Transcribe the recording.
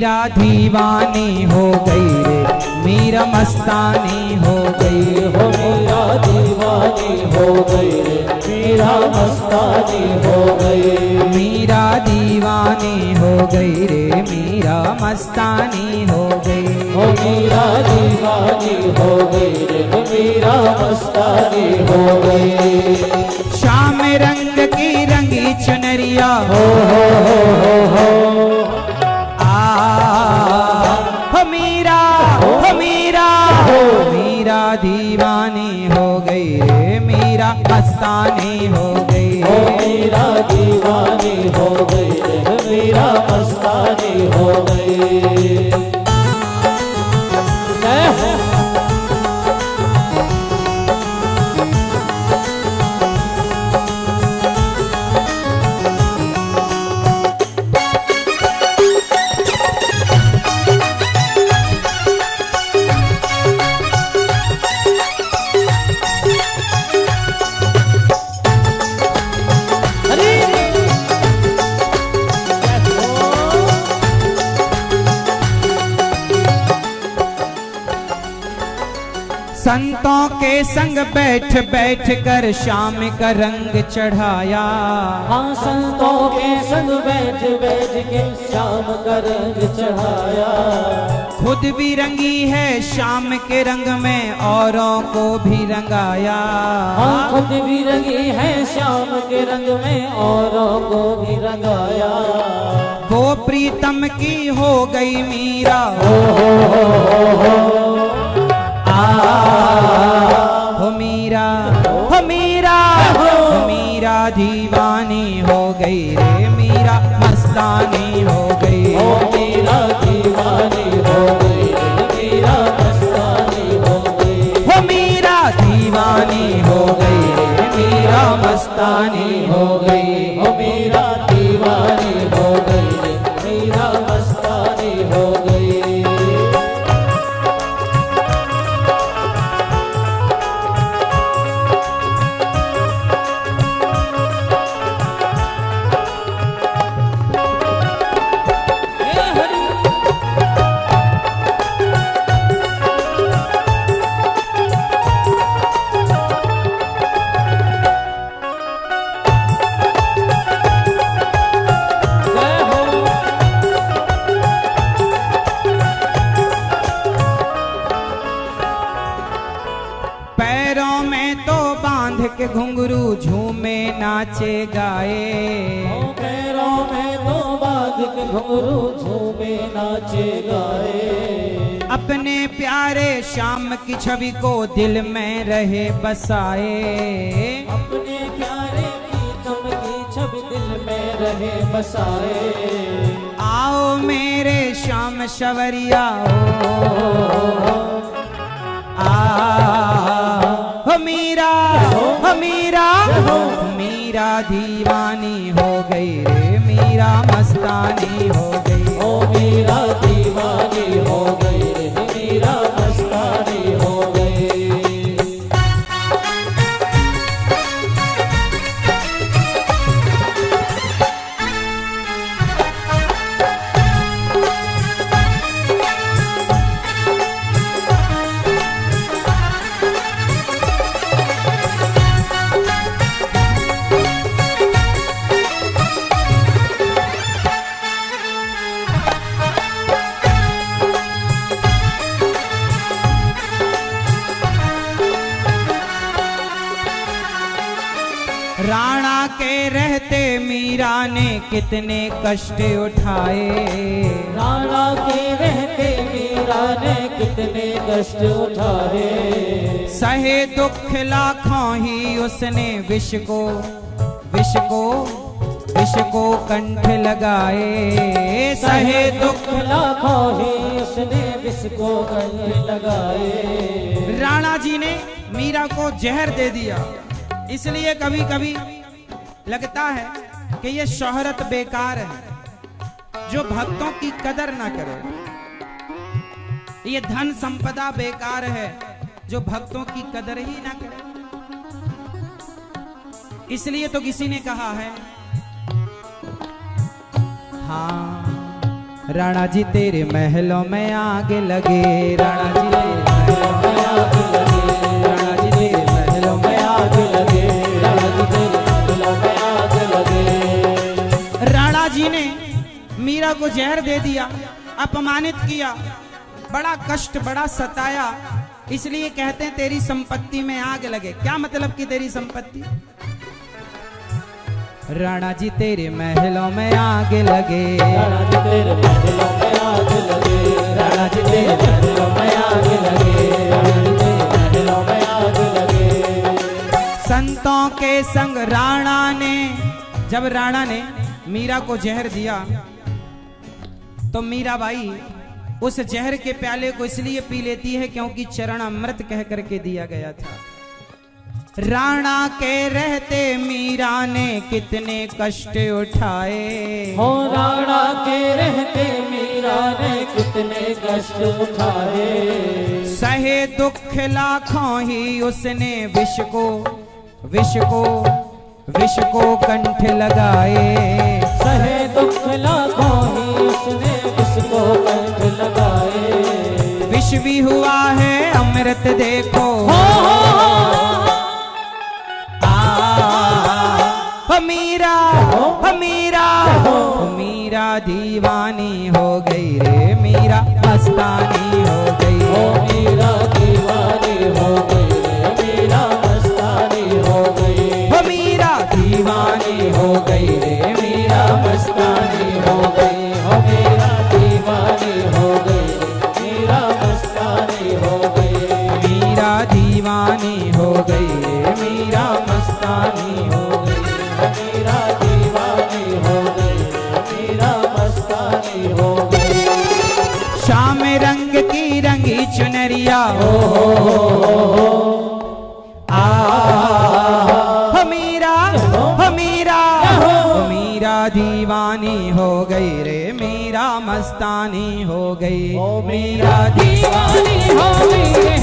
मीरा दीवानी हो गई रे, मीरा मस्तानी हो गई। हो मीरा दीवानी हो गई रे, मीरा मस्तानी हो गई। मीरा दीवानी हो गई रे, मीरा मस्तानी हो गई। हो मीरा दीवानी हो गई रे, मीरा मस्तानी हो गई। श्याम रंग की रंगी चुनरिया हो मीरा मीरा दीवानी हो गई रे, मीरा मस्तानी हो गई। हो मीरा दीवानी हो गई रे, मीरा मस्तानी हो गई। संतों के संग बैठ बैठ कर श्याम का रंग चढ़ाया। हाँ संतों के संग बैठ बैठ के श्याम का रंग चढ़ाया। खुद भी रंगी है श्याम के रंग में, औरों को भी रंगाया। हाँ खुद भी रंगी है श्याम के रंग में, औरों को भी रंगाया। वो प्रीतम की हो गई मीरा, हो मीरा मीरा दीवानी हो गई रे, मीरा मस्तानी हो गई। हो मीरा दीवानी हो गई रे, मीरा मस्तानी हो गई। हो मीरा दीवानी हो गई रे, मीरा मस्तानी हो गई। हो मीरा दीवानी हो गई रे, मीरा मस्तानी हो गई। के घुंघरू झूमे नाचे गाए। पैरों में तो बांध के घुंघरू झूमे नाचे गाए। अपने प्यारे श्याम की छवि को दिल में रहे बसाए। अपने प्यारे प्रीतम की छवि दिल में रहे बसाए। आओ मेरे श्याम शवरिया हो मीरा मीरा दीवानी हो गई रे, मीरा मस्तानी हो गई। ओ मीरा दीवानी हो गई रे, मीरा मस्तानी हो गई। राणा के रहते मीरा ने कितने कष्ट उठाए। राणा के रहते मीरा ने कितने कष्ट उठाए। सहे दुख लाखों ही उसने विष को कंठ लगाए। सहे दुख लाखों ही उसने विष को कंठ लगाए। राणा जी ने मीरा को जहर दे दिया। इसलिए कभी कभी लगता है कि ये शोहरत बेकार है, जो भक्तों की कदर ना करे। ये धन संपदा बेकार है, जो भक्तों की कदर ही ना करे। इसलिए तो किसी ने कहा है, हाँ राणा जी तेरे महलों में आग लगे, राणा जी तेरे महलों में आग लगे, राणा जी तेरे महलों में आग लगे, राणा जी तेरे महलों में आग लगे। राणा जी ने मीरा को जहर दे दिया, अपमानित किया, बड़ा कष्ट, बड़ा सताया, इसलिए कहते हैं तेरी संपत्ति में आग लगे। क्या मतलब कि तेरी संपत्ति? राणा जी तेरे महलों में आग लगे, राणा जी तेरे महलों में आग लगे, राणा जी तेरे महलों में आग लगे, राणा जी तेरे महलों में आग लगे। संतों के संग राणा ने, जब राणा ने मीरा को जहर दिया तो मीराबाई उस जहर के प्याले को इसलिए पी लेती है क्योंकि चरण अमृत कह करके दिया गया था। राणा के रहते मीरा ने कितने कष्ट उठाए, हो राणा के रहते मीरा ने कितने कष्ट उठाए, सहे दुख लाखों ही उसने विष को कंठ लगाए, सहे दुख लाखों ही उसने विष को कंठ लगाए, विष भी हुआ है अमृत देखो, मीरा मीरा दीवानी हो गई रे, मीरा मस्तानी हो गई, मीरा दीवानी हो गई रे, मीरा मस्तानी हो गई, मीरा दीवानी हो गई रे, मीरा मस्तानी हो गई, मीरा दीवानी हो गई, मीरा मस्तानी हो गई, मीरा दीवानी हो गई रे, मीरा मस्तानी हो गई, मीरा दीवानी हो गई, मीरा मस्तानी हो गई। शाम रंग की रंगी चुनरिया हो मीरा दीवानी हो गई रे, मीरा मस्तानी हो गई, मीरा दीवानी हो गई रे,